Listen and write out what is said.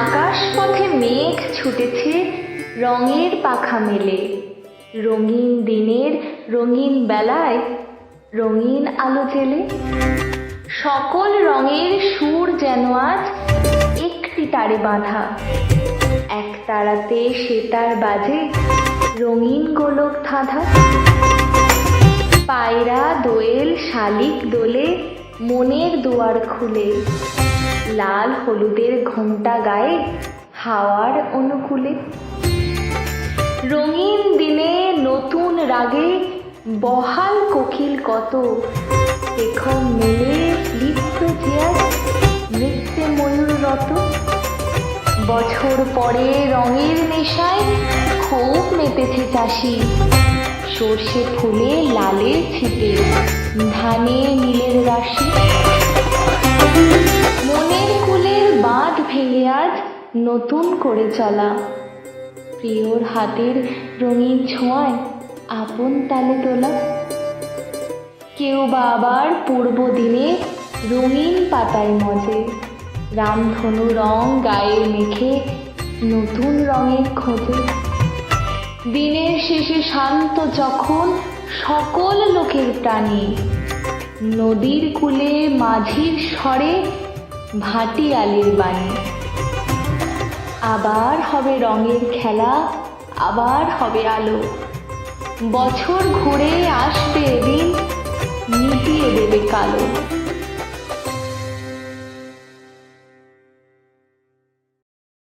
আকাশ পথে মেঘ ছুটেছে রঙের পাখা মেলে, রঙিন দিনের রঙিন বেলায় রঙিন আলো জেলে। সকল রঙের সুর যেন আজ একটি তারে বাঁধা, এক তারাতে সেতার বাজে রঙিন গোলক ধাঁধা। পায়রা দোয়েল শালিক দোলে মনের দুয়ার খুলে, লাল হলুদের ঘোমটা গায়ে হাওয়ার অনুকূলে। রঙিন দিনে নতুন রাগে বহাল কোকিল কত, পেখম মেলে লিপ্ত জিয়ার নৃত্যে ময়ূররত। বছর পরে রঙের নেশায় খুব মেতেছে চাষি, সর্ষে ফুলে লালের ছিটে ধানে নীলের রাশি। মনের কুলের বাঁধ ভেঙে আজ নতুন করে চলা, প্রিয়র হাতের রঙিন ছোঁয়ায় আপন তালে তোলা। কেউ বা আবার পূর্ব দিনে রঙিন পাতায় মজে, রামধনু রং গায়ে মেখে নতুন রঙের খোঁজে। দিনের শেষে শান্ত যখন সকল লোকের প্রাণী, নদীর কূলে মাঝির স্বরে ভাটিয়ালির বাণী। আবার হবে রঙের খেলা, আবার হবে আলো, বছর ঘুরে আসবে এদিন মিটিয়ে দেবে কালো।